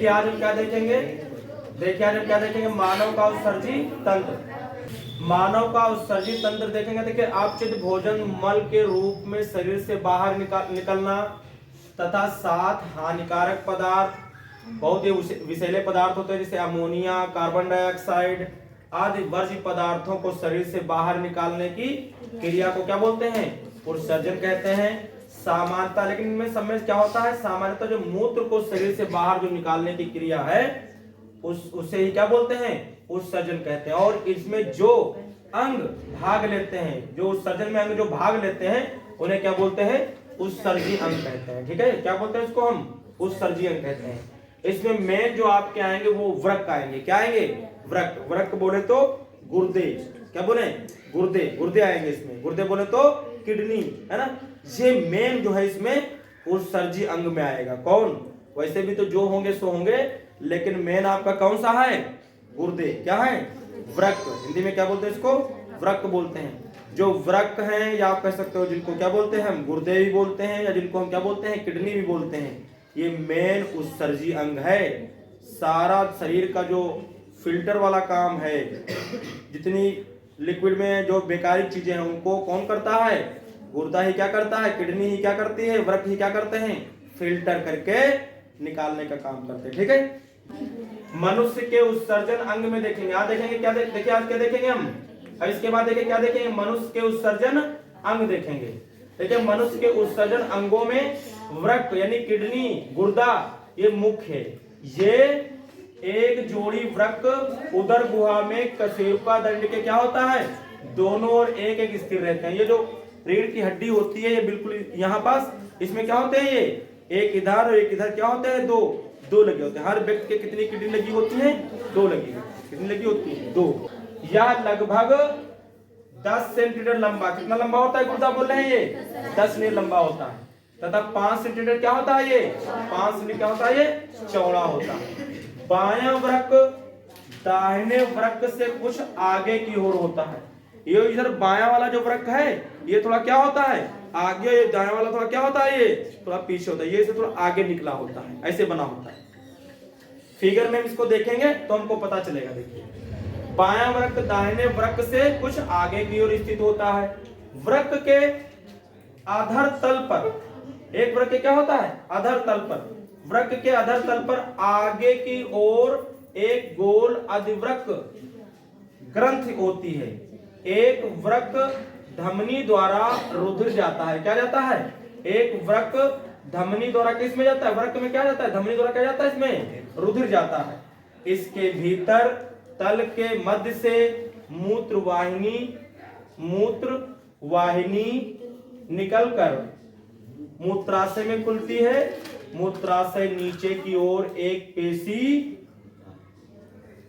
देखिए आज हम क्या देखेंगे, मानव का उत्सर्जी तंत्र। मानव का उत्सर्जी तंत्र देखेंगे। देखिए अपचित भोजन मल के रूप में शरीर से बाहर निकलना तथा साथ हानिकारक पदार्थ, बहुत ही विषैले पदार्थ होते हैं जैसे अमोनिया, कार्बन डाइऑक्साइड आदि वर्ज्य पदार्थों को शरीर से बाहर निकालने की क्रिया को क्या बोलते हैं, उत्सर्जन कहते हैं। सामान्यतः, लेकिन इनमें सब में क्या होता है, सामान्यतः जो मूत्र को शरीर से बाहर जो निकालने की क्रिया है उसे ही क्या बोलते हैं, उत्सर्जन कहते हैं। और इसमें जो अंग भाग लेते हैं, जो उत्सर्जन में अंग जो भाग लेते हैं उन्हें क्या बोलते हैं, उत्सर्जी अंग कहते हैं। ठीक है, क्या बोलते हैं इसको हम, उत्सर्जी अंग कहते हैं। इसमें मेन जो आपके आएंगे वो वृक्क आएंगे। क्या आएंगे, वृक्क। वृक्क बोले तो गुर्दे, क्या बोले, गुर्दे, गुर्दे आएंगे इसमें। गुर्दे बोले तो किडनी, है ना। ये मेन जो है इसमें उत्सर्जी अंग में आएगा। कौन, वैसे भी तो जो होंगे सो होंगे, लेकिन मेन आपका कौन सा है, गुर्दे। क्या है, वृक्क। हिंदी में क्या बोलते हैं इसको, वृक्क बोलते हैं। जो वृक्क हैं या आप कह सकते हो जिनको क्या बोलते हैं हम, गुर्दे भी बोलते हैं, या जिनको हम क्या बोलते हैं, किडनी भी बोलते हैं, ये मेन उत्सर्जी अंग है। सारा शरीर का जो फिल्टर वाला काम है, जितनी लिक्विड में जो बेकारी चीजें हैं उनको कौन करता है, गुर्दा ही क्या करता है, किडनी ही क्या करती है, वृक्क ही क्या करते हैं, फिल्टर करके निकालने का काम करते हैं। ठीक है, मनुष्य के उत्सर्जन अंग में देखेंगे, आज देखेंगे क्या देखिए आज क्या देखेंगे हम, अब इसके बाद देखिए क्या देखेंगे, मनुष्य के उत्सर्जन अंग देखेंगे। देखिए मनुष्य के उत्सर्जन अंगों में वृक्क यानी किडनी, गुर्दा ये मुख्य है। ये एक जोड़ी वृक्क उदर गुहा में कशेरुका दंड के क्या होता है, दोनों ओर एक एक स्थिर रहते हैं। ये जो रीढ़ की हड्डी होती है ये बिल्कुल यहाँ पास, इसमें क्या होते हैं, ये एक इधर और एक इधर क्या होते हैं, दो लगे होते हैं। हर व्यक्ति के कितनी किडनी लगी होती है, दो लगी, कितनी लगी होती है, दो। यह लगभग 10 सेंटीमीटर लंबा, कितना लंबा होता है गुर्दा बोल रहे हैं, ये 10 सेंटीमीटर लंबा होता है, तथा 5 सेंटीमीटर क्या होता है, ये 5 सेंटीमीटर क्या होता है, ये चौड़ा होता है। बायां वृक्क दाहिने वृक्क से कुछ आगे की ओर होता है। ये इधर बायां वाला जो वृक्क है ये थोड़ा क्या होता है, आगे, ये दायां वाला थोड़ा क्या होता है, ये थोड़ा पीछे होता है, ये से थोड़ा आगे निकला होता है, ऐसे बना होता है। फिगर में इसको देखेंगे तो हमको पता चलेगा। देखिए बायां वृक्क दाहिने वृक्क से कुछ आगे की ओर स्थित होता है। वृक्क के अधर तल पर, एक वृक्क क्या होता है, अधर तल पर, वृक्क के अधर तल पर आगे की ओर एक गोल अधिवृक्क ग्रंथि होती है। एक वृक्क धमनी द्वारा रुधिर जाता है, क्या जाता है, एक वृक्क धमनी द्वारा किस में जाता है, वृक्क में क्या जाता है, धमनी द्वारा क्या जाता है, इसमें रुधिर जाता है। इसके भीतर तल के मध्य से मूत्र वाहिनी निकलकर मूत्राशय में खुलती है। मूत्राशय नीचे की ओर एक पेशी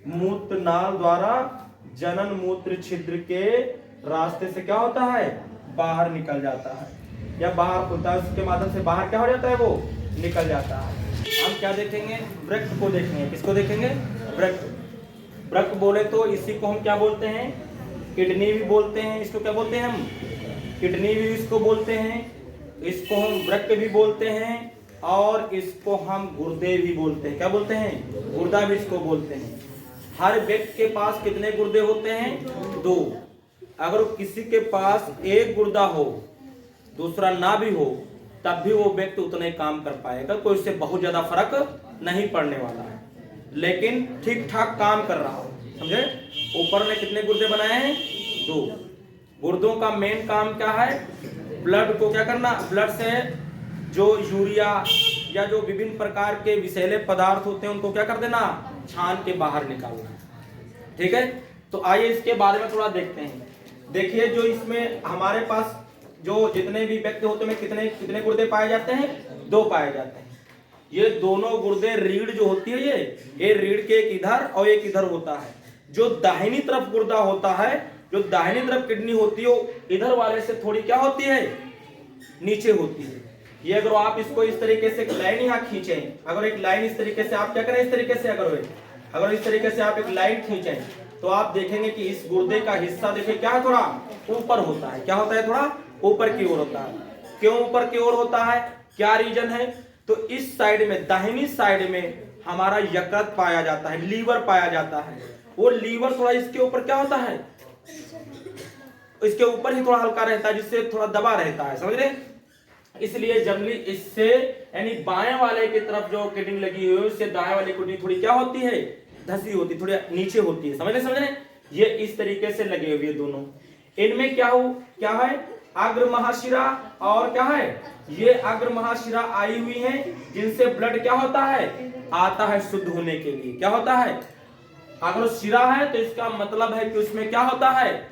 मूत्रनाल द्वारा जनन मूत्र छिद्र के रास्ते से क्या होता है, बाहर निकल जाता है, या बाहर खुलता है, उसके माध्यम से बाहर क्या हो जाता है, वो निकल जाता है। हम क्या देखेंगे, वृक्क को देखेंगे। किसको देखेंगे, वृक्क। वृक्क बोले तो इसी को हम क्या बोलते हैं, किडनी भी बोलते हैं। इसको क्या बोलते हैं हम, किडनी भी इसको बोलते हैं, इसको हम वृक्क भी बोलते हैं, और इसको हम गुर्दे भी बोलते हैं। क्या बोलते हैं, गुर्दा भी इसको बोलते हैं। हर व्यक्ति के पास कितने गुर्दे होते हैं, 2। अगर किसी के पास एक गुर्दा हो दूसरा ना भी हो तब भी वो व्यक्ति उतना ही काम कर पाएगा, कोई उससे बहुत ज्यादा फर्क नहीं पड़ने वाला है, लेकिन ठीक ठाक काम कर रहा हो, समझे। ऊपर ने कितने गुर्दे बनाए हैं, 2। गुर्दों का मेन काम क्या है, ब्लड को क्या करना, ब्लड से जो यूरिया या जो विभिन्न प्रकार के विषैले पदार्थ होते हैं उनको क्या कर देना, छान के बाहर निकालना। ठीक है, तो आइए इसके बारे में थोड़ा देखते हैं। देखिए जो इसमें हमारे पास जो जितने भी व्यक्ति होते हैं कितने गुर्दे पाए जाते हैं, 2 पाए जाते हैं। ये दोनों गुर्दे रीढ़ जो होती है ये रीढ़ के एक इधर और एक इधर होता है। जो दाहिनी तरफ गुर्दा होता है, जो दाहिनी तरफ किडनी होती है वो इधर वाले से थोड़ी क्या होती है, नीचे होती है। ये अगर आप इसको इस तरीके से लाइन यहाँ खींचें, अगर एक लाइन इस तरीके से आप क्या करें, इस तरीके से अगर इस तरीके से आप एक लाइन खींचें तो आप देखेंगे कि इस गुर्दे का हिस्सा देखिए क्या थोड़ा ऊपर होता है, क्या होता है, थोड़ा ऊपर की ओर होता है। क्यों ऊपर की ओर होता है, क्या रीजन है, तो इस साइड में, दाहिनी साइड में हमारा यकृत पाया जाता है, लीवर पाया जाता है। वो लीवर थोड़ा इसके ऊपर क्या होता है, इसके ऊपर ही थोड़ा हल्का रहता है, जिससे थोड़ा दबा रहता है, समझ रहे। इसलिए जनरली इससे यानी बाएं वाले की तरफ जो किडनी लगी हुई है उससे दाएं वाली किडनी थोड़ी क्या होती है, धसी होती, थोड़ी नीचे होती है, समझ रहे। ये इस तरीके से लगे हुए दोनों। इनमें क्या है, अग्र महाशिरा और क्या है, ये अग्र महाशिरा आई हुई है, जिनसे ब्लड क्या होता है, आता है शुद्ध होने के लिए। क्या होता है, अगर शिरा है तो इसका मतलब है कि उसमें क्या होता है,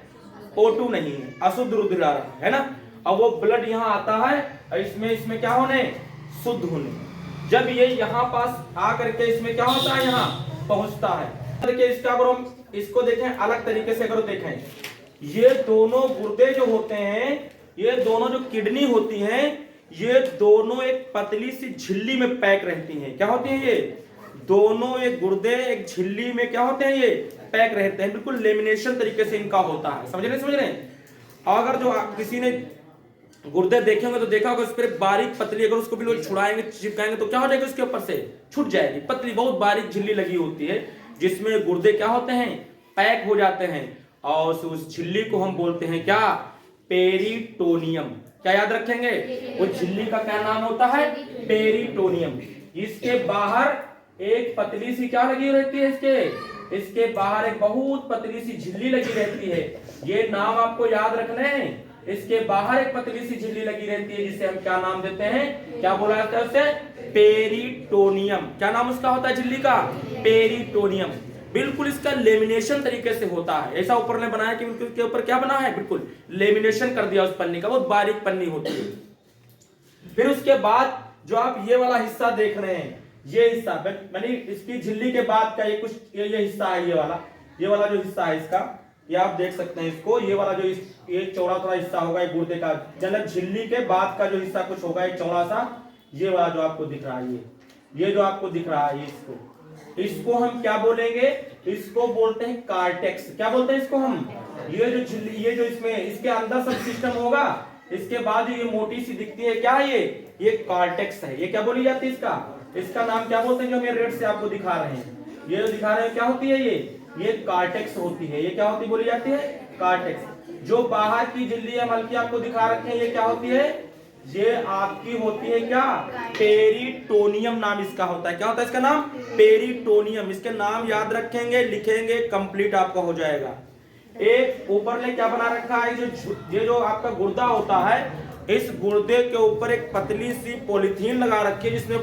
O2 नहीं है, अशुद्ध रुधिर आ रहा है ना। अब वो ब्लड यहाँ आता है और इसमें क्या होने, शुद्ध होने। जब ये यहाँ पास आकर के इसमें क्या होता है, यहाँ पहुंचता है। इसका अगर हम इसको देखें अलग तरीके से, अगर देखें ये दोनों गुर्दे जो होते हैं, ये दोनों जो किडनी होती हैं, ये दोनों एक पतली सी झिल्ली में पैक रहती हैं। क्या होती हैं ये दोनों, एक गुर्दे एक झिल्ली में क्या होते हैं, ये पैक रहते हैं, बिल्कुल लेमिनेशन तरीके से इनका होता है, समझ रहे। अगर जो किसी ने गुर्दे देखे होंगे तो देखा होगा उस पर बारीक पतली, अगर उसको बिल्कुल छुड़ाएंगे चिपकाएंगे तो क्या हो जाएगा, उसके ऊपर से छूट जाएगी, पतली बहुत बारीक झिल्ली लगी होती है, जिसमें गुर्दे क्या होते हैं, पैक हो जाते हैं। और उस झिल्ली को हम बोलते हैं क्या, पेरिटोनियम। क्या याद रखेंगे, वो झिल्ली का क्या नाम होता है, पेरिटोनियम। इसके बाहर एक पतली सी क्या लगी रहती है, इसके बाहर एक बहुत पतली सी झिल्ली लगी रहती है। ये नाम आपको याद रखना है, इसके बाहर एक पतली सी झिल्ली लगी रहती है, जिसे हम क्या नाम देते हैं, क्या बोला जाता है उसे, पेरिटोनियम। क्या नाम उसका होता है झिल्ली का, पेरिटोनियम। बिल्कुल इसका लेमिनेशन तरीके से होता है, ऐसा ऊपर ने बनाया कि बिल्कुल के ऊपर क्या बना है, बिल्कुल लेमिनेशन कर दिया उस पन्नी का, बहुत बारीक पन्नी होती है। फिर उसके बाद जो आप ये वाला हिस्सा देख रहे हैं, ये हिस्सा मैंने इसकी झिल्ली के बाद का ये कुछ ये हिस्सा है, ये वाला जो हिस्सा है इसका, ये आप देख सकते हैं इसको, ये वाला जो ये चौड़ा थोड़ा हिस्सा होगा ये गुर्दे का, जनक झिल्ली के बाद का जो हिस्सा कुछ होगा एक चौड़ा सा, ये वाला जो आपको दिख रहा है, ये जो आपको दिख रहा है, इसको हम क्या बोलेंगे, इसको बोलते हैं कार्टेक्स। क्या बोलते हैं इसको हम, ये जो झिल्ली, ये जो इसमें इसके अंदर सब सिस्टम होगा, इसके बाद ये मोटी सी दिखती है, क्या है ये कार्टेक्स है। ये क्या बोली जाती है, इसका नाम क्या बोलते हैं, जो हम रेड से आपको दिखा रहे हैं, ये जो दिखा रहे हैं क्या होती है, ये कार्टेक्स होती है। ये क्या होती बोली जाती है, कार्टेक्स। जो बाहर की झिल्ली है हल्की आपको दिखा रखे हैं, ये क्या होती है, ये आपकी होती है क्या, पेरिटोनियम नाम इसका होता है। क्या होता है इसका नाम, पेरिटोनियम। इसके नाम याद रखेंगे, लिखेंगे, कंप्लीट आपका हो जाएगा। एक ऊपर ने क्या बना रखा है, ये जो आपका गुर्दा होता है, इस गुर्दे के ऊपर एक पतली सी पॉलीथीन लगा रखी है, जिसमें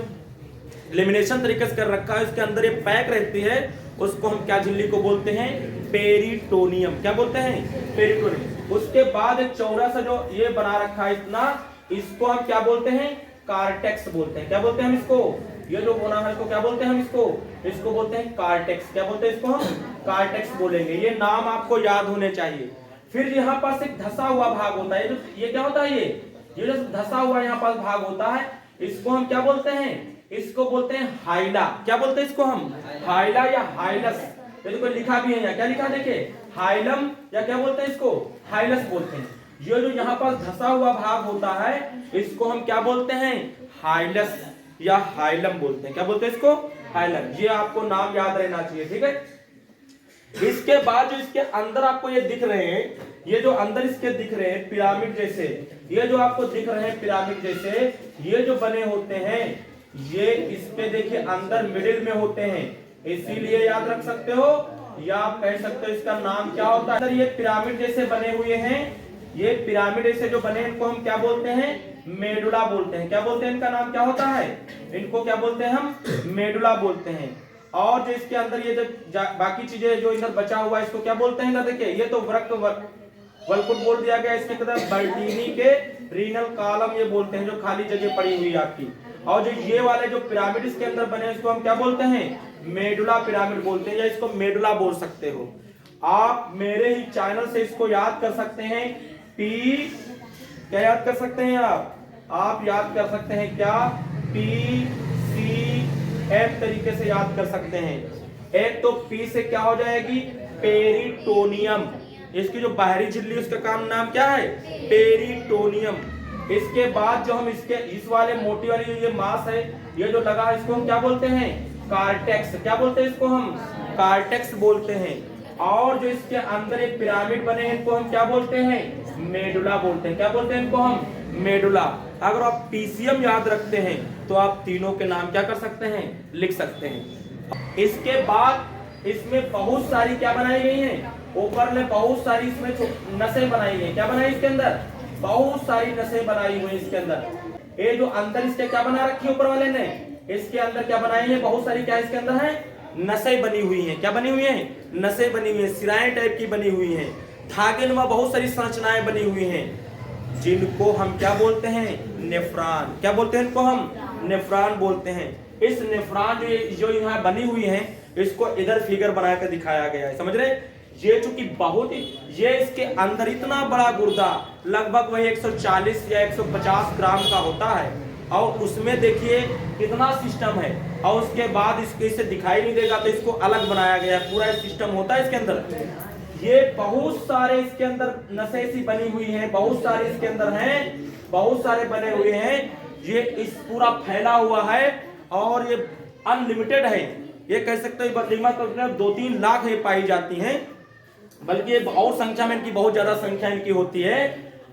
लेमिनेशन तरीके से कर रखा है, इसके अंदर ये पैक रहती है, उसको हम क्या झिल्ली को बोलते हैं, पेरिटोनियम। क्या बोलते हैं, पेरिटोनियम। उसके बाद एक चौड़ा सा जो ये बना रखा है इतना, इसको हम क्या बोलते हैं, कार्टेक्स बोलते हैं। क्या बोलते हैं हम इसको, ये जो बना है इसको क्या बोलते हैं हम, इसको बोलते हैं कार्टेक्स। क्या बोलते हैं इसको हम, कार्टेक्स बोलेंगे। ये नाम आपको याद होने चाहिए। फिर यहाँ पास एक धसा हुआ भाग होता है, ये क्या होता है, ये जो धसा हुआ यहाँ पास भाग होता है, इसको हम क्या बोलते हैं, इसको बोलते हैं हाइला। क्या बोलते हैं इसको हम, हाइला या हाइलस। ये तो लिखा भी है यहाँ, क्या लिखा देखिए, हाइलम या क्या बोलते हैं इसको, हाइलस बोलते हैं। ये जो यहाँ पास धसा हुआ भाग होता है, इसको हम क्या बोलते हैं, हाइलस या हाइलम बोलते हैं। क्या बोलते हैं इसको, हाइलम। ये आपको नाम याद रहना चाहिए, ठीक है। इसके बाद जो इसके अंदर आपको ये दिख रहे हैं, ये जो अंदर इसके दिख रहे हैं पिरामिड जैसे, ये जो आपको दिख रहे हैं पिरामिड जैसे, ये जो बने होते हैं, ये इसके देखिए अंदर मिडिल में होते हैं, इसीलिए याद रख सकते हो, या आप कह सकते हो इसका नाम क्या होता है। ये पिरामिड जैसे बने हुए हैं, ये पिरामिड जैसे जो बने इनको हम क्या बोलते हैं, मेडुला बोलते हैं। क्या बोलते हैं, इनका नाम क्या होता है, इनको क्या बोलते हैं हम, मेडुला बोलते हैं। और जो इसके अंदर ये जो बाकी चीजें जो इधर बचा हुआ है, इसको क्या बोलते हैं, देखिए ये तो वल्कुट बोल दिया गया, इसके तरफ बर्टीनी के रीनल कॉलम ये बोलते हैं, जो खाली जगह पड़ी हुई आपकी। और जो ये वाले जो पिरामिड इसके अंदर बने हैं, इसको हम क्या बोलते हैं, मेडुला पिरामिड बोलते हैं, या इसको मेडुला बोल सकते हो। आप मेरे ही चैनल से इसको याद कर सकते हैं, क्या याद कर सकते हैं आप याद कर सकते हैं क्या, PCM तरीके से याद कर सकते हैं। एक तो P से क्या हो जाएगी, पेरिटोनियम। इसकी जो बाहरी झिल्ली उसका काम नाम क्या है, पेरिटोनियम। इसके बाद जो हम इसके इस वाले मोटी वाली ये मांस है, ये जो लगा है, इसको हम क्या बोलते हैं, कार्टेक्स, क्या बोलते हैं इसको हम? कार्टेक्स बोलते हैं। और जो इसके अंदर एक पिरामिड बने हैं इनको हम क्या बोलते हैं? मेडुला बोलते हैं। क्या बोलते हैं इनको हम? मेडुला। अगर आप पीसीएम याद रखते हैं तो आप तीनों के नाम क्या कर सकते हैं? लिख सकते हैं। इसके बाद इसमें बहुत सारी क्या बनाई गई हैं? ऊपर में बहुत सारी इसमें नसें बनाई गई। क्या बनाई इसके अंदर? बहुत सारी नसें बनाई हुई इसके अंदर। ये जो अंदर इसके क्या बना रखी है ऊपर वाले ने, इसके अंदर क्या बनाई है? बहुत सारी क्या इसके अंदर है? नसें बनी हुई हैं। क्या बनी हुई हैं? नसें बनी हुई हैं, सिराएं टाइप की बनी हुई हैं, धागे नुमा बहुत सारी संरचनाएं बनी हुई हैं, जिनको हम क्या बोलते हैं? नेफ्रॉन। क्या बोलते हैं इनको हम? नेफ्रॉन बोलते हैं। इस नेफ्रॉन जो यहाँ बनी हुई है इसको इधर फिगर बनाकर दिखाया गया है, समझ रहे? ये चूंकि बहुत ही, ये इसके अंदर इतना बड़ा गुर्दा लगभग वही 140 या 150 ग्राम का होता है, और उसमें देखिए कितना सिस्टम है, और उसके बाद इसके इसे दिखाई नहीं देगा तो इसको अलग बनाया गया है। पूरा सिस्टम होता है इसके अंदर। ये बहुत सारे इसके अंदर नसें सी बनी हुई हैं, बहुत सारे इसके अंदर हैं, बहुत सारे बने हुए हैं। ये इस पूरा फैला हुआ है और ये अनलिमिटेड है। ये कह सकते हैं बदलीमा 2-3 लाख ये पाई जाती हैं, बल्कि और संख्या में इनकी बहुत ज्यादा संख्या इनकी होती है।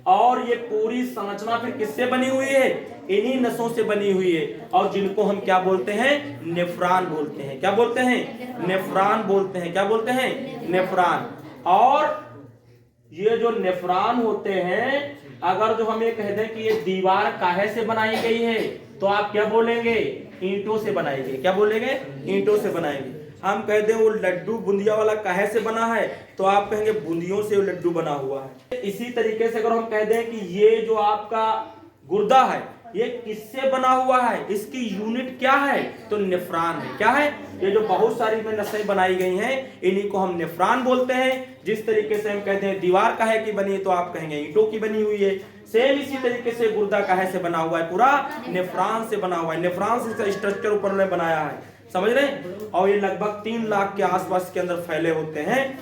और ये पूरी संरचना फिर किससे बनी हुई है? इन्हीं नसों से बनी हुई है, और जिनको हम क्या बोलते हैं? नेफ्रॉन बोलते हैं। क्या बोलते हैं? नेफ्रॉन बोलते हैं। क्या बोलते हैं? नेफ्रॉन। और ये जो नेफ्रॉन होते हैं, अगर जो हम ये कह दें कि ये दीवार काहे से बनाई गई है तो आप क्या बोलेंगे? ईंटों से बनाएंगे। क्या बोलेंगे? ईंटों से बनाएंगे। हम कह दें वो लड्डू बूंदिया वाला काहे से बना है तो आप कहेंगे बूंदियों से वो लड्डू बना हुआ है। इसी तरीके से अगर हम कह दें कि ये जो आपका गुर्दा है ये किससे बना हुआ है, इसकी यूनिट क्या है, तो नेफ्रॉन है। क्या है? ये जो बहुत सारी में नसें बनाई गई हैं इन्हीं को हम नेफ्रॉन बोलते हैं। जिस तरीके से हम कहते हैं दीवार काहे की बनी है तो आप कहेंगे ईंटों की बनी हुई है। सेम इसी तरीके से गुर्दा काहे से बना हुआ है? पूरा नेफ्रॉन से बना हुआ है। नेफ्रॉन से इसका स्ट्रक्चर ऊपर में बनाया है, समझ रहे? और ये लगभग 3 लाख के आसपास के अंदर फैले होते हैं।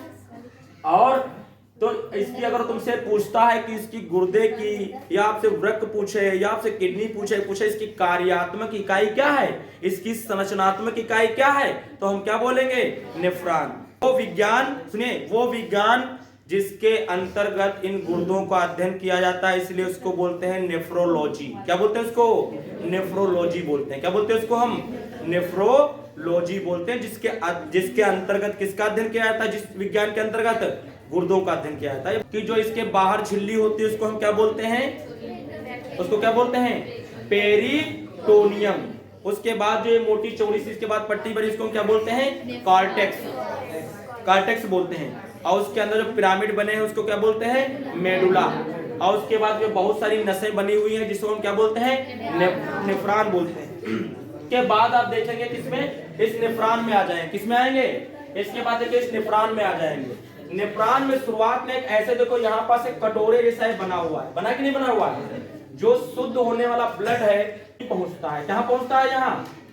और तो इसकी अगर तुमसे पूछता है कि इसकी गुर्दे की, या आपसे वृक्क पूछे, या आपसे किडनी पूछे इसकी कार्यात्मक इकाई क्या है, इसकी संरचनात्मक इकाई क्या है, तो हम क्या बोलेंगे? नेफ्रॉन। वो विज्ञान, सुनिए, वो विज्ञान जिसके अंतर्गत इन गुर्दों का अध्ययन किया जाता है, इसलिए उसको बोलते हैं नेफ्रोलॉजी। क्या बोलते हैं उसको? नेफ्रोलॉजी बोलते हैं। क्या बोलते हैं उसको हम? नेफ्रोलॉजी बोलते हैं। जिसके अंतर्गत किसका अध्ययन किया जाता है? जिस विज्ञान के अंतर्गत गुर्दों का अध्ययन किया जाता है। कि जो इसके बाहर झिल्ली होती है उसको हम क्या बोलते हैं? उसको क्या बोलते हैं? पेरिटोनियम। उसके बाद जो ये मोटी चौड़ी सी इसके बाद पट्टी बनी इसको हम क्या बोलते हैं? कॉर्टेक्स। कॉर्टेक्स बोलते हैं। और उसके अंदर जो पिरामिड बने हैं उसको क्या बोलते हैं? मेडुला। और उसके बाद जो बहुत सारी नसें बनी हुई हैं जिसको हम क्या बोलते हैं? नेफ्रॉन बोलते हैं। के बाद आप देखेंगे किसमें? इस नेफ्रॉन में आ जाएंगे। किसमें आएंगे? इसके बाद देखिए इस नेफ्रॉन में आ जाएंगे। नेफ्रॉन में शुरुआत में एक ऐसे देखो यहाँ पास एक कटोरे जैसा बना हुआ है, बना कि नहीं बना हुआ है? जो शुद्ध होने वाला ब्लड है पहुंचता है, कहाँ पहुंचता है?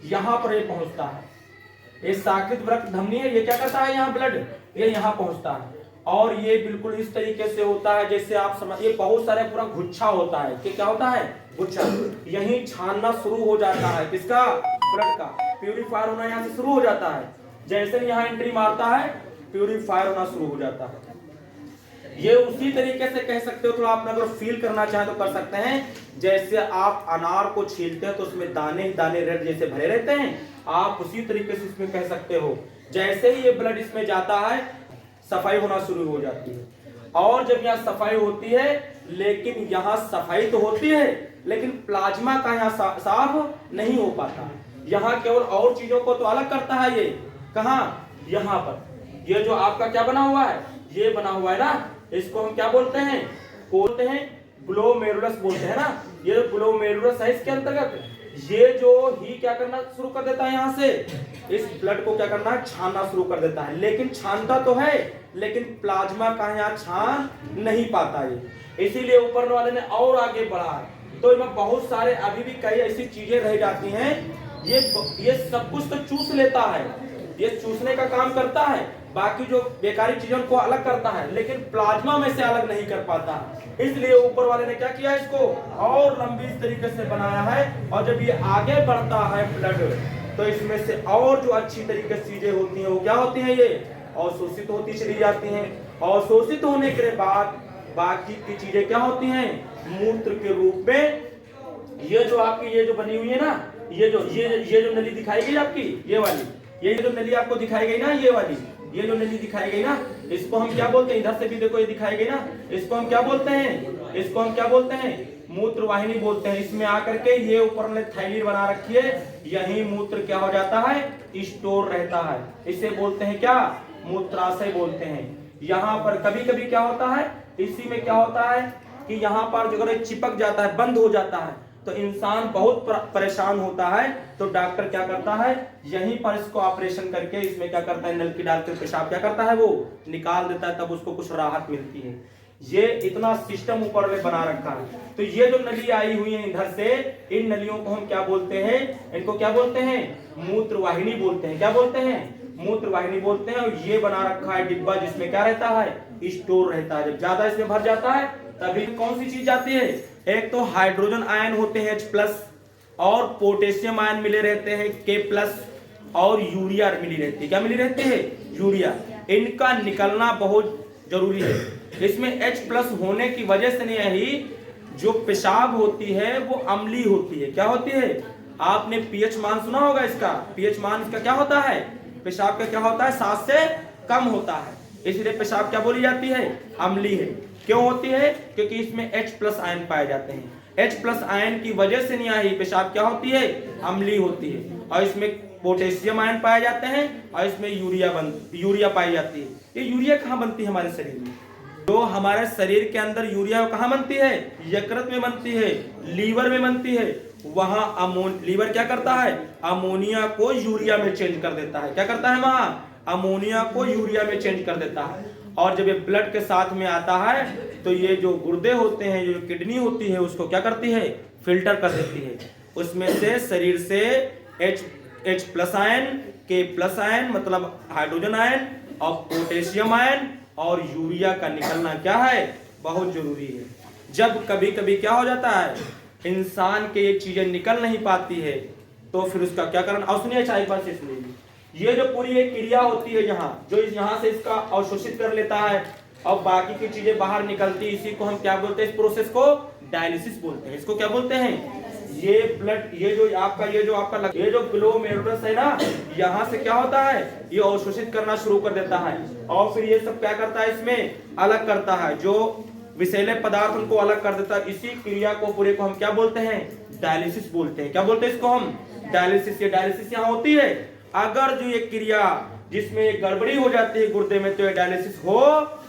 यहाँ पर ये पहुंचता है। ये साकृत वृक्क धमनी है, ये क्या करता है? यहाँ ब्लड ये यहाँ पहुंचता है। और ये बिल्कुल इस तरीके से होता है जैसे आप समझ, ये बहुत सारे पूरा गुच्छा होता है। कि क्या होता है? गुच्छा। यही छानना शुरू हो जाता है किसका? ब्लड का। प्यूरिफायर होना यहाँ से शुरू हो जाता है। जैसे यहाँ एंट्री मारता है प्यूरिफायर होना शुरू हो जाता है। ये उसी तरीके से कह सकते हो, थोड़ा आप अगर फील करना चाहे तो कर सकते हैं। जैसे आप अनार को छीलते हैं तो उसमें दाने ही दाने रेड जैसे भरे रहते हैं, आप उसी तरीके से इसमें कह सकते हो। जैसे ही ये ब्लड इसमें जाता है सफाई होना शुरू हो जाती है। और जब यहाँ सफाई होती है, लेकिन यहाँ सफाई तो होती है लेकिन प्लाज्मा का यहाँ साफ नहीं हो पाता। यहाँ केवल और चीजों को तो अलग करता है ये। कहाँ? यहाँ पर। ये जो आपका क्या बना हुआ है? ये बना हुआ है ना, इसको हम क्या बोलते हैं? बोलते हैं ग्लोमेरुलस बोलते हैं ना। ये जो ग्लोमेरुलस है इसके अंतर्गत ये जो ही क्या करना शुरू कर देता है, यहाँ से इस ब्लड को क्या करना है? छानना शुरू कर देता है। लेकिन छानता तो है लेकिन प्लाज्मा का यहाँ छान नहीं पाता ये, इसीलिए ऊपर वाले ने और आगे बढ़ा है। तो इनमें बहुत सारे अभी भी कई ऐसी चीजें रह जाती हैं। ये सब कुछ तो चूस लेता है, ये चूसने का काम करता है, बाकी जो बेकारी चीजों को अलग करता है, लेकिन प्लाज्मा में से अलग नहीं कर पाता। इसलिए ऊपर वाले ने क्या किया है? इसको और लंबी इस तरीके से बनाया है। और जब ये आगे बढ़ता है ब्लड तो इसमें से और जो अच्छी तरीके से चीजें होती हैं वो क्या होती हैं, ये अवशोषित होती चली जाती हैं। अवशोषित होने के बाद बाकी की चीजें क्या होती हैं, मूत्र के रूप में। ये जो आपकी ये जो बनी हुई है ना, ये जो नली दिखाई गई आपकी, ये वाली, ये जो नली आपको दिखाई गई ना, ये वाली, ये जो नली दिखाई गई ना, इसको हम क्या बोलते हैं, इधर से भी देखो ये दिखाई गई ना, इसको हम क्या बोलते हैं, इसको हम क्या बोलते हैं, मूत्र वाहिनी बोलते हैं। इसमें आकर के ये ऊपर ने थैली बना रखी है, यही मूत्र क्या हो जाता है, स्टोर रहता है। इसे बोलते हैं क्या, मूत्राशय बोलते हैं। यहाँ पर कभी कभी क्या होता है, इसी में क्या होता है कि यहाँ पर जो अगर चिपक जाता है, बंद हो जाता है, तो इंसान बहुत परेशान होता है। तो डॉक्टर क्या करता है, यहीं पर इसको ऑपरेशन करके इसमें क्या करता है, नलकी डालकर पेशाब क्या करता है, वो निकाल देता है, तब उसको कुछ राहत मिलती है। ये इतना सिस्टम ऊपर में बना रखा है। तो ये जो नली आई हुई है इधर से, इन नलियों को हम क्या बोलते हैं, इनको क्या बोलते हैं, मूत्र वाहिनी बोलते हैं। क्या बोलते हैं, मूत्र वाहिनी बोलते हैं। और ये बना रखा है डिब्बा, जिसमें क्या रहता है, स्टोर रहता है। जब ज्यादा इसमें भर जाता है तभी कौन सी चीज जाती है, एक तो हाइड्रोजन आयन होते हैं H+ और पोटेशियम आयन मिले रहते हैं K+, और यूरिया मिली रहती है। क्या मिली रहती है, यूरिया। इनका निकलना बहुत जरूरी है। इसमें H+ होने की वजह से नहीं, ही जो पेशाब होती है वो अम्लीय होती है। क्या होती है, आपने पीएच मान सुना होगा इसका। पीएच मान इसका क्या होता है, पेशाब का क्या होता है, 7 से कम होता है, इसलिए पेशाब क्या बोली जाती है, अम्लीय है। क्यों होती है, क्योंकि इसमें H+ आयन पाए जाते हैं। H+ आयन की वजह से नहीं आई पेशाब क्या होती है, अम्लीय होती है। और इसमें पोटेशियम आयन पाए जाते हैं, और इसमें यूरिया पाई जाती है। ये यूरिया कहाँ बनती है हमारे शरीर में, जो हमारे शरीर के अंदर यूरिया कहाँ बनती है, यकृत में बनती है, लीवर में बनती है। वहां लीवर क्या करता है, अमोनिया को यूरिया में चेंज कर देता है। क्या करता है, वहां अमोनिया को यूरिया में चेंज कर देता है। और जब ये ब्लड के साथ में आता है तो ये जो गुर्दे होते हैं, जो किडनी होती है, उसको क्या करती है, फिल्टर कर देती है। उसमें से शरीर से H+ आयन, K+ आयन मतलब हाइड्रोजन आयन, और पोटेशियम आयन और यूरिया का निकलना क्या है, बहुत जरूरी है। जब कभी कभी क्या हो जाता है, इंसान के ये चीजें निकल नहीं पाती है, तो फिर उसका क्या करना। और सुनिए चाय पास से सुनिए, ये जो पूरी एक क्रिया होती है यहाँ, जो यहाँ से इसका अवशोषित कर लेता है और बाकी की चीजें बाहर निकलती है, इसी को हम क्या बोलते हैं, इस प्रोसेस को डायलिसिस बोलते हैं। इसको क्या बोलते हैं, ये ब्लड, ये जो आपका ये जो ग्लोमेरुलस है ना, यहाँ से क्या होता है, ये अवशोषित करना शुरू कर देता है, और फिर ये सब क्या करता है, इसमें अलग करता है, जो विषैले पदार्थ उनको अलग कर देता है। इसी क्रिया को पूरे को हम क्या बोलते हैं, डायलिसिस बोलते हैं। क्या बोलते हैं इसको हम, डायलिसिस। ये डायलिसिस यहाँ होती है। अगर जो ये क्रिया जिसमें गड़बड़ी हो जाती है गुर्दे में, तो ये डायलिसिस हो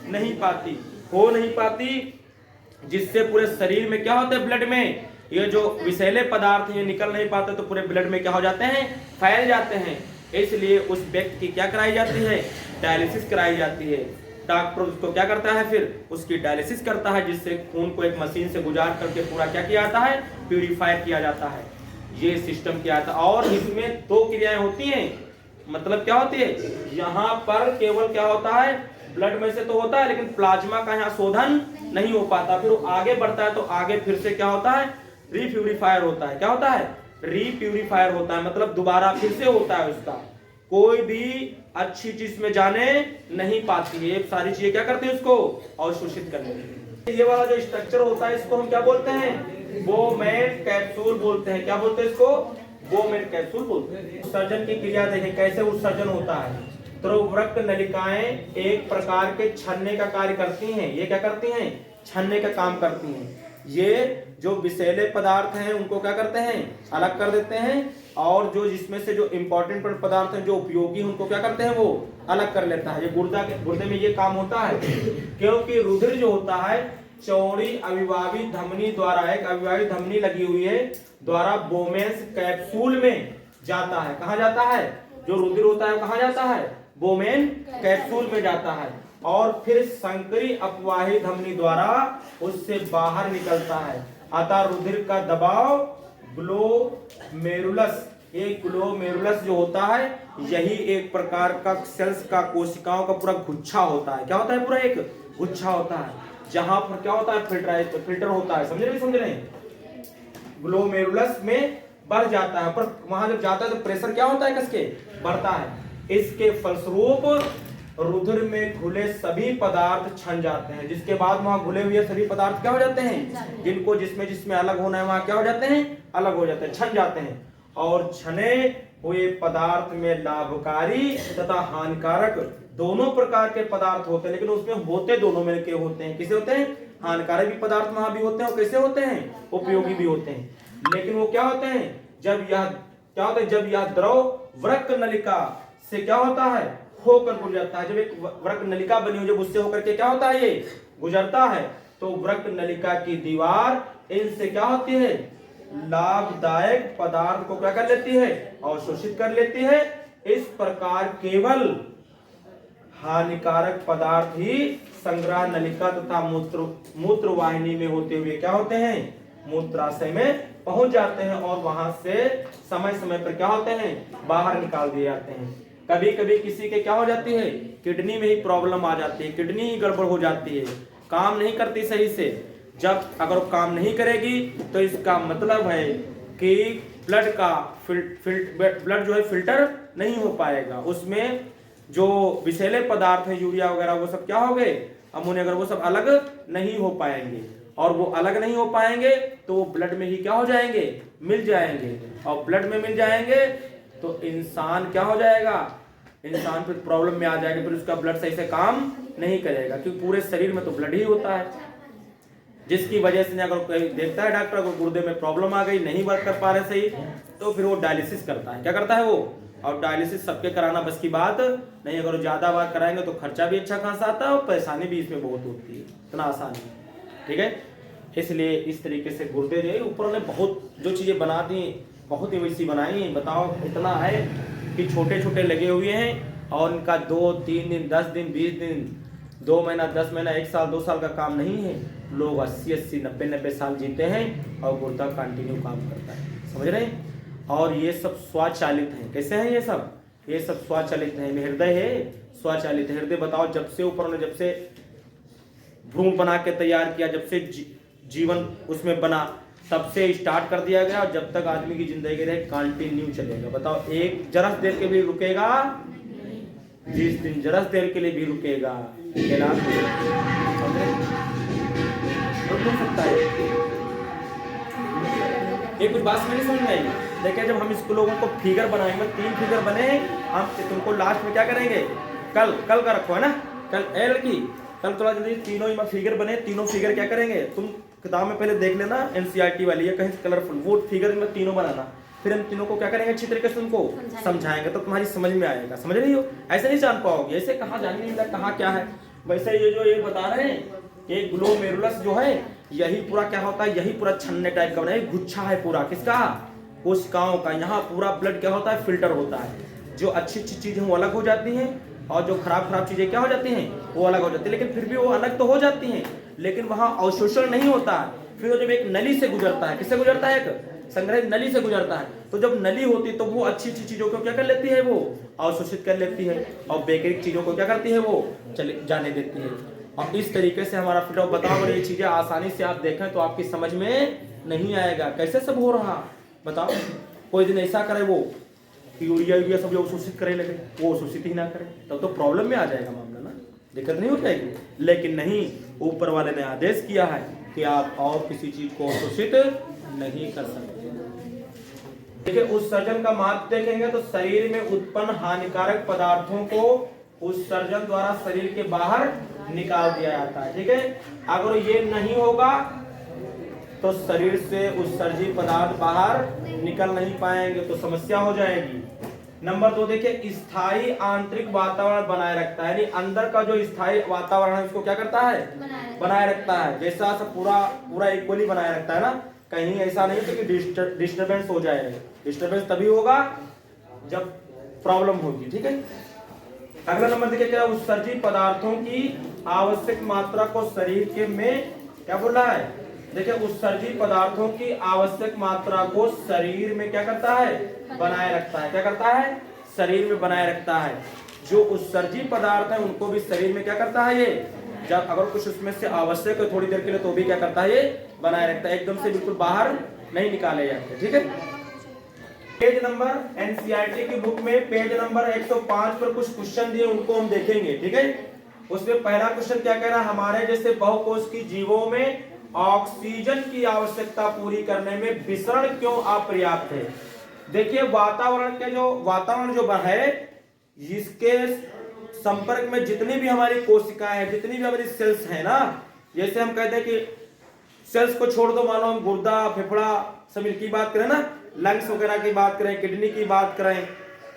नहीं पाती, जिससे पूरे शरीर में क्या होता है, ब्लड में ये जो विषैले पदार्थ ये निकल नहीं पाते, तो पूरे ब्लड में क्या हो जाते हैं, फैल जाते हैं। इसलिए उस व्यक्ति की क्या कराई जाती है, डायलिसिस कराई जाती है। डॉक्टर उसको क्या करता है, फिर उसकी डायलिसिस करता है, जिससे खून को एक मशीन से गुजार करके पूरा क्या किया जाता है, प्यूरिफाई किया जाता है। ये सिस्टम किया जाता है। और इसमें 2 क्रियाएं होती हैं। मतलब क्या होती है, यहाँ पर केवल क्या होता है, ब्लड में से तो होता है, लेकिन प्लाज्मा का यहाँ शोधन नहीं हो पाता। फिर वो आगे बढ़ता है तो आगे फिर से क्या होता है, रीप्यूरिफायर होता है। क्या होता है, रीप्यूरिफायर होता है, मतलब दोबारा फिर से होता है। उसका कोई भी अच्छी चीज में जाने नहीं पाती है, ये सारी चीजें क्या करती है, उसको अवशोषित करने के। ये वाला जो स्ट्रक्चर होता है, इसको हम क्या बोलते हैं, बोमेन कैप्सूल बोलते हैं। क्या बोलते हैं इसको, बोमेन कैप्सूल बोलते हैं। उत्सर्जन की क्रिया देखें कैसे उत्सर्जन होता है। तो रक्त नलिकाएं एक प्रकार के छन्ने का कार्य करती हैं। ये क्या करती हैं, छन्ने का काम करती हैं। ये जो विषैले पदार्थ हैं उनको क्या करते हैं, अलग कर देते हैं, और जो जिसमें से जो इंपॉर्टेंट पदार्थ हैं, जो उपयोगी, उनको क्या करते हैं, वो अलग कर लेता है। ये गुर्दे में ये काम होता है, क्योंकि रुधिर जो होता है चौड़ी अविभावी धमनी द्वारा, एक अविभावी धमनी लगी हुई है, द्वारा बोमेन्स कैप्सूल में जाता है। कहाँ जाता है, जो रुधिर होता है कहाँ जाता है, बोमेन कैप्सूल में जाता है, और फिर संकरी अपवाही धमनी द्वारा उससे बाहर निकलता है। अतः रुधिर का दबाव ग्लोमेरुलस, एक ग्लोमेरुलस जो होता है, यही एक प्रकार का सेल्स का, कोशिकाओं का पूरा गुच्छा होता है। क्या होता है, पूरा एक गुच्छा होता है, जहां पर क्या होता है, फिल्टर होता है। समझ रहे, ग्लोमेरुलस में बढ़ जाता है, पर वहां जब जाता है तो प्रेशर क्या होता है, किसके बढ़ता है। इसके फलस्वरूप रुधिर में घुले सभी पदार्थ छन जाते हैं, जिसके बाद वहां घुले हुए सभी पदार्थ क्या हो जाते हैं, जिनको जिसमें जिसमें अलग होना है वहां क्या हो जाते हैं, अलग हो जाते हैं, छन जाते हैं। और छने हुए पदार्थ में लाभकारी तथा हानिकारक दोनों प्रकार के पदार्थ होते हैं, लेकिन उसमें होते दोनों मिलके होते हैं। किसे होते हैं, हानिकारक भी पदार्थ वहां भी होते हैं और कैसे होते हैं, उपयोगी भी होते हैं। लेकिन वो क्या होते हैं, जब यह क्या होता है, जब यह द्रव वृक्क नलिका से क्या होता है, होकर गुजरता है। जब एक वृक्क नलिका बनी हो, जब उससे होकर के क्या होता है, ये गुजरता है, तो वृक्क नलिका की दीवार इनसे क्या होती है, लाभदायक पदार्थ को क्या कर लेती है, अवशोषित कर लेती है। इस प्रकार केवल हानिकारक पदार्थ ही संग्रह नलिका तथा मूत्र वाहिनी में होते हुए क्या होते हैं, मूत्राशय में पहुंच जाते हैं और वहां से समय समय पर क्या होते हैं, बाहर निकाल दिए जाते हैं। कभी कभी किसी के क्या हो जाती है, किडनी में ही प्रॉब्लम आ जाती है, किडनी ही गड़बड़ हो जाती है, काम नहीं करती सही से। जब अगर काम नहीं करेगी तो इसका मतलब है कि ब्लड का ब्लड जो है फिल्टर नहीं हो पाएगा, उसमें जो विषैले पदार्थ है यूरिया वगैरह वो सब क्या हो गए, अमोनिया वगैरह वो सब अलग नहीं हो पाएंगे, और वो अलग नहीं हो पाएंगे तो वो ब्लड में ही क्या हो जाएंगे, मिल जाएंगे, और ब्लड में मिल जाएंगे तो इंसान क्या हो जाएगा, इंसान फिर प्रॉब्लम में आ जाएगा, फिर उसका ब्लड सही से काम नहीं करेगा, क्योंकि पूरे शरीर में तो ब्लड ही होता है। जिसकी वजह से अगर कोई देखता है डॉक्टर, अगर गुर्दे में प्रॉब्लम आ गई, नहीं वर्क कर पा रहे सही, तो फिर वो डायलिसिस करता है। क्या करता है वो, और डायलिसिस सबके कराना बस की बात नहीं, अगर ज्यादा बार कराएंगे तो खर्चा भी अच्छा खासा आता है और परेशानी भी इसमें बहुत होती है, इतना आसान नहीं, ठीक है। इसलिए इस तरीके से गुर्दे जो ऊपर ने बहुत जो चीजें बना दी, बहुत ही वैसी बनाई, बताओ इतना है कि छोटे छोटे लगे हुए हैं और इनका 2 3 दिन 10 दिन 20 दिन 2 महीना 10 महीना 1 साल 2 साल का काम नहीं है। लोग 80 90 90 साल जीते हैं और गुर्दा कंटिन्यू काम करता है, समझ रहे हैं। और ये सब स्वचालित है, कैसे हैं ये सब स्वचालित है। हृदय है स्वचालित है। हृदय बताओ, जब से ऊपर ने जब से भ्रूण बना के तैयार किया, जब से जीवन उसमें बना तब से स्टार्ट कर दिया गया, और जब तक आदमी की जिंदगी रहे कंटिन्यू चलेगा। बताओ, एक जरा देर के लिए रुकेगा, 20 दिन जरा देर के लिए भी रुकेगा, रुक नहीं सकता है। ये कुछ बात नहीं समझ में आई। देखिए, जब हम इसको लोगों को फिगर बनाएंगे, 3 फिगर बने, हम तुमको लास्ट में क्या करेंगे, कल का रखो है ना, कल एल की कल थोड़ा जल्दी तीनों ही फिगर बने, तीनों फिगर क्या करेंगे, तुम किताब में पहले देख लेना, एनसीईआरटी वाली है कहीं कलरफुल, वो फिगर में तीनों बनाना, फिर हम तीनों को क्या करेंगे, अच्छी तरीके से तुमको समझाएंगे तो तुम्हारी समझ में आएगा। समझ रही हो, ऐसे नहीं जान पाओगे, ऐसे कहाँ जान नहीं मिला कहाँ क्या है। वैसे ये जो ये बता रहे हैं कि ग्लोमेरुलस जो है यही पूरा क्या होता है, यही पूरा छन्ने टाइप का बना है, गुच्छा है पूरा किसका, कोशिकाओं का। यहाँ पूरा ब्लड क्या होता है, फिल्टर होता है। जो अच्छी अच्छी चीजें वो अलग हो जाती हैं और जो खराब खराब चीजें क्या हो जाती हैं, वो अलग हो जाती है। लेकिन फिर भी वो अलग तो हो जाती हैं, लेकिन वहां अवशोषण नहीं होता है। फिर वो जब एक नली से गुजरता है, किससे गुजरता है, एक संग्रहित नली से गुजरता है, तो जब नली होती है तो वो अच्छी अच्छी चीजों को क्या कर लेती है, वो अवशोषित कर लेती है, और बेकारिक चीजों को क्या करती है, वो चले जाने देती है। और इस तरीके से हमारा फिल्टर बताओ, अगर ये चीजें आसानी से आप देखें तो आपकी समझ में नहीं आएगा कैसे सब हो रहा। बताओ, कोई दिन ऐसा करे वो यूरिया सब जो अवशोषित करे, लेकिन वो अवशोषित ही ना करे, तब तो प्रॉब्लम में आ जाएगा मामला ना, दिक्कत नहीं हो जाएगी। लेकिन नहीं, ऊपर वाले ने आदेश किया है कि आप और किसी चीज को अवशोषित नहीं कर सकते। देखिए, उत्सर्जन का महत्व देखेंगे तो शरीर में उत्पन्न हानिकारक पदार्थों को उत्सर्जन द्वारा शरीर के बाहर निकाल दिया जाता है, ठीक है। अगर ये नहीं होगा तो शरीर से उत्सर्जित पदार्थ बाहर निकल नहीं पाएंगे, तो समस्या हो जाएगी। नंबर 2 देखिए, स्थायी आंतरिक वातावरण बनाए रखता है, यानी अंदर का जो स्थायी वातावरण है उसको क्या करता है, बनाए रखता है। जैसा सब पूरा इक्वली बनाए रखता है ना, कहीं ऐसा नहीं है कि डिस्टर्बेंस हो जाए। डिस्टर्बेंस तभी होगा जब प्रॉब्लम होगी, ठीक है। अगला नंबर देखिए, क्या उत्सर्जित पदार्थों की आवश्यक मात्रा को शरीर के में क्या बोल रहा है, देखिए उत्सर्जित पदार्थों की आवश्यक मात्रा को शरीर में क्या करता है, बनाए रखता है। क्या करता है, शरीर में बनाए रखता है। जो उत्सर्जित पदार्थ है उनको भी शरीर में क्या करता है, ये जब अगर कुछ उसमें से आवश्यक है थोड़ी देर के लिए तो भी क्या करता है, ये बनाए रखता है, एकदम से बिल्कुल बाहर नहीं निकाले जाते, ठीक है। पेज नंबर एनसीईआरटी की बुक में पेज नंबर 105 पर कुछ क्वेश्चन दिए, उनको हम देखेंगे। ठीक है, उसमें पहला क्वेश्चन क्या कह रहा है, हमारे जैसे बहुकोशिकीय जीवों में ऑक्सीजन की आवश्यकता पूरी करने में विसरण क्यों अपर्याप्त है। देखिए वातावरण जो है, इसके संपर्क में जितनी भी हमारी कोशिकाएं हैं, जितनी भी हमारी सेल्स हैं ना, जैसे हम कहते हैं कि सेल्स को छोड़ दो, मानो हम गुर्दा, फेफड़ा सब की बात करें ना, लंग्स वगैरह की बात करें, किडनी की बात करें,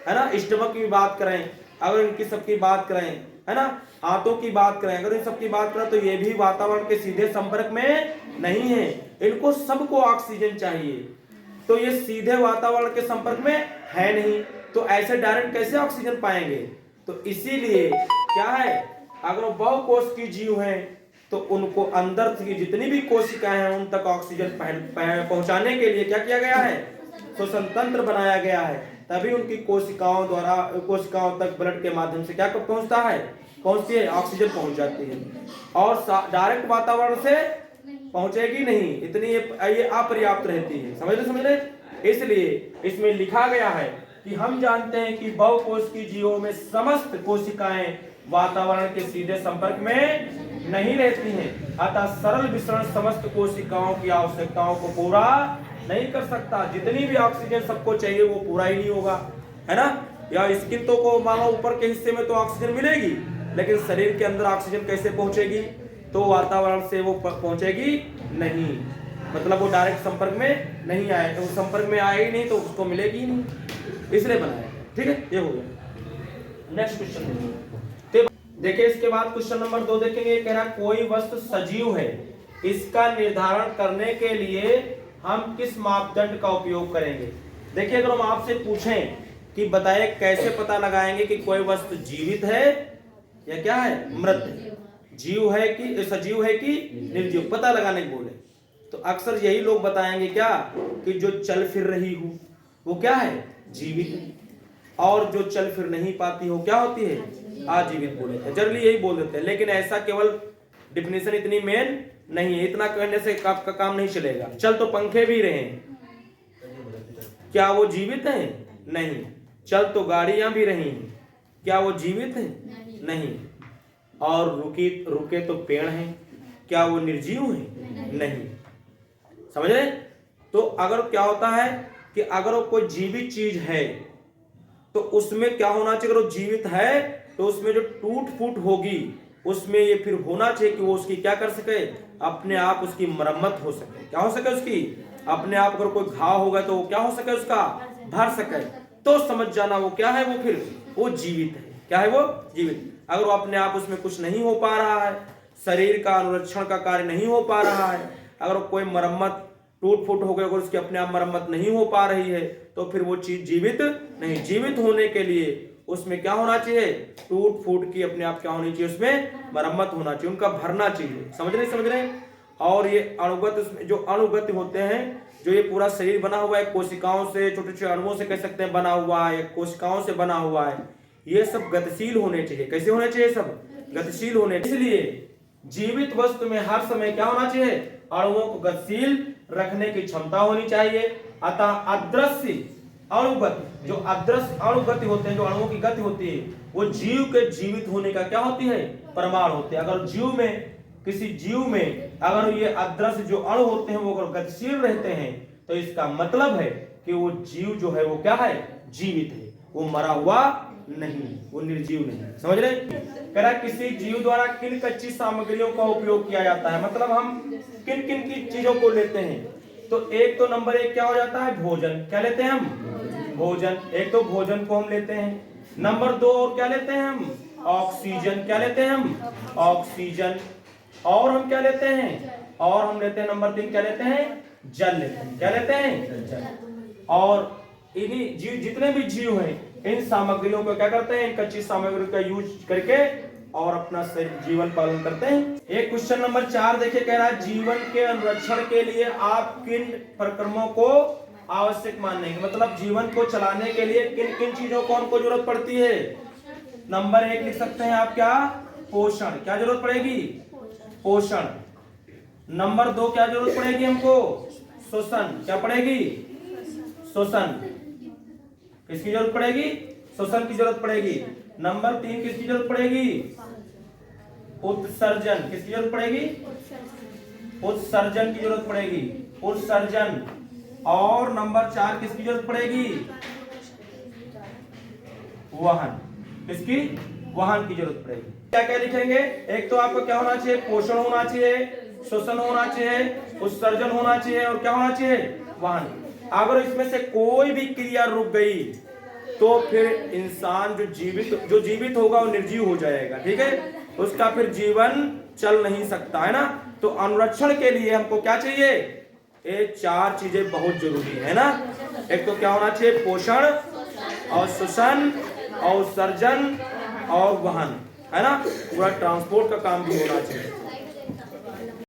है ना, स्टमक की बात करें, अगर इनकी सबकी बात करें, है ना, हाथों की बात करें, अगर इन सबकी बात करें तो ये भी वातावरण के सीधे संपर्क में नहीं है। इनको सबको ऑक्सीजन चाहिए, तो ये सीधे वातावरण के संपर्क में है नहीं, तो ऐसे डायरेक्ट कैसे ऑक्सीजन पाएंगे। तो इसीलिए क्या है, अगर वो बहुकोशिकीय जीव हैं तो उनको अंदर की जितनी भी कोशिकाएं हैं उन तक ऑक्सीजन पहुंचाने के लिए क्या किया गया है, श्वसन तंत्र बनाया गया है। तभी उनकी कोशिकाओं तक ब्लड के माध्यम से क्या पहुंचता है, पहुंचती है, ऑक्सीजन पहुंच जाती है, और डायरेक्ट वातावरण से पहुंचेगी नहीं, इतनी ये अपर्याप्त रहती है। समझ रहे। इसलिए इसमें लिखा गया है कि हम जानते हैं कि बहुकोशिकीय जीवों में समस्त कोशिकाएं वातावरण के सीधे संपर्क में नहीं रहती हैं, अतः सरल विसरण समस्त कोशिकाओं की आवश्यकताओं को पूरा नहीं कर सकता। जितनी भी ऑक्सीजन सबको चाहिए वो पूरा ही नहीं होगा, है ना। या स्किन तो को मानो ऊपर के हिस्से में तो ऑक्सीजन मिलेगी, लेकिन शरीर के अंदर ऑक्सीजन कैसे पहुंचेगी, तो वातावरण से वो पहुंचेगी नहीं, मतलब वो डायरेक्ट संपर्क में नहीं आए, तो संपर्क में आएगी नहीं तो उसको मिलेगी ही नहीं, इसलिए बनाया। ठीक है, ये हो गया। नेक्स्ट क्वेश्चन देखिए, इसके बाद क्वेश्चन नंबर 2 देखेंगे। कह रहा कोई वस्तु सजीव है, इसका निर्धारण करने के लिए हम किस मापदंड का उपयोग करेंगे। देखिए, अगर हम आपसे पूछें कि बताइए कैसे पता लगाएंगे कि कोई वस्तु जीवित है या क्या है, मृत है, जीव है कि सजीव है कि निर्जीव, पता लगाने को बोले तो अक्सर यही लोग बताएंगे क्या, कि जो चल फिर रही हो वो क्या है, जीवित है, और जो चल फिर नहीं पाती हो क्या होती है, आजीवित बोले थे, जनरली यही बोल देते हैं। लेकिन ऐसा केवल डिफिनेशन इतनी मेन नहीं है, इतना कहने से आपका काम नहीं चलेगा। चल तो पंखे भी रहे, क्या वो जीवित हैं, नहीं। चल तो गाड़ियां भी रही, क्या वो जीवित हैं, नहीं। और रुके तो पेड़ हैं, क्या वो निर्जीव हैं, नहीं। समझ रहे। तो अगर क्या होता है कि अगर वो कोई जीवित चीज है तो उसमें क्या होना चाहिए, अगर वो जीवित है तो उसमें जो टूट फूट होगी उसमें ये फिर होना चाहिए कि वो उसकी क्या कर सके, अपने आप उसकी मरम्मत हो सके, क्या हो सके उसकी, अपने आप अगर कोई घाव होगा तो क्या हो सके, उसका भर सके, तो समझ जाना वो क्या है, वो फिर वो जीवित है। क्या है वो, जीवित। अगर वो अपने आप उसमें कुछ नहीं हो पा रहा है, शरीर का अनुरक्षण का कार्य नहीं हो पा रहा है, अगर कोई मरम्मत टूट फूट हो गई, अगर उसकी अपने आप मरम्मत नहीं हो पा रही है, तो फिर वो चीज जीवित नहीं। जीवित होने के लिए उसमें क्या होना चाहिए, टूट फूट की अपने आप क्या होनी चाहिए, उसमें मरम्मत होना चाहिए, उनका भरना चाहिए। समझ रहे। और ये अणुगत, उसमें जो अणुगत होते हैं, जो ये पूरा शरीर बना हुआ है कोशिकाओं से, छोटे छोटे अणुओं से कह सकते हैं बना हुआ है, कोशिकाओं से बना हुआ है, ये सब गतिशील होने चाहिए। कैसे होने चाहिए, सब गतिशील होने। इसलिए जीवित वस्तु में हर समय क्या होना चाहिए, अणुओं को गतिशील रखने की क्षमता होनी चाहिए। अतः अदृश्य अणुगत, जो अदृश्य अणुगति होते हैं, जो अणुओं की गति होती है, वो जीव के जीवित होने का क्या होती है, प्रमाण होते हैं। अगर जीव में, किसी जीव में अगर ये अदृश्य जो अणु होते हैं वो अगर गतिशील रहते हैं, तो इसका मतलब है कि वो जीव जो है वो क्या है, जीवित है, वो मरा हुआ नहीं, वो निर्जीव नहीं। समझ रहे। कह रहा किसी जीव द्वारा किन कच्ची सामग्रियों का उपयोग किया जाता है, मतलब हम किन किन की चीजों को लेते हैं। तो एक तो नंबर 1 क्या हो जाता है, भोजन। क्या लेते हैं हम, भोजन। एक तो भोजन को हम लेते हैं। नंबर 2 और क्या लेते हैं हम, ऑक्सीजन। क्या लेते हैं हम, ऑक्सीजन। और हम क्या लेते हैं, और हम लेते हैं नंबर 3 क्या लेते हैं, जल लेते हैं। क्या लेते हैं, जल। और इन्हीं जीव, जितने भी जीव हैं, इन सामग्रियों को क्या करते हैं, इन कच्ची सामग्रियों का यूज करके और अपना जीवन पालन करते हैं। एक क्वेश्चन नंबर 4 देखिए, कह रहा है जीवन के अनुरक्षण के लिए आप किन प्रक्रमों को आवश्यक मानेंगे, मतलब जीवन को चलाने के लिए किन किन चीजों को हमको जरूरत पड़ती है। नंबर 1 लिख सकते हैं आप, क्या, पोषण। क्या जरूरत पड़ेगी, पोषण। नंबर 2 क्या जरूरत पड़ेगी हमको, श्वसन। क्या पड़ेगी, श्वसन। किसकी जरूरत पड़ेगी? श्वसन की जरूरत पड़ेगी। नंबर 3 किसकी जरूरत पड़ेगी? उत्सर्जन। किसकी जरूरत पड़ेगी? उत्सर्जन की जरूरत पड़ेगी, उत्सर्जन। और नंबर 4 किसकी जरूरत पड़ेगी? वहन। किसकी? वहन की जरूरत पड़ेगी। क्या क्या लिखेंगे? एक तो आपको क्या होना चाहिए? पोषण होना चाहिए, श्वसन होना चाहिए, उत्सर्जन होना चाहिए और क्या होना चाहिए? वहन। अगर इसमें से कोई भी क्रिया रुक गई तो फिर इंसान जो जीवित होगा वो निर्जीव हो जाएगा, ठीक है, उसका फिर जीवन चल नहीं सकता, है ना। तो अनुरक्षण के लिए हमको क्या चाहिए? ये 4 चीजें बहुत जरूरी है ना। एक तो क्या होना चाहिए? पोषण और श्वसन और उत्सर्जन और वहन, है ना। पूरा ट्रांसपोर्ट का काम भी होना चाहिए।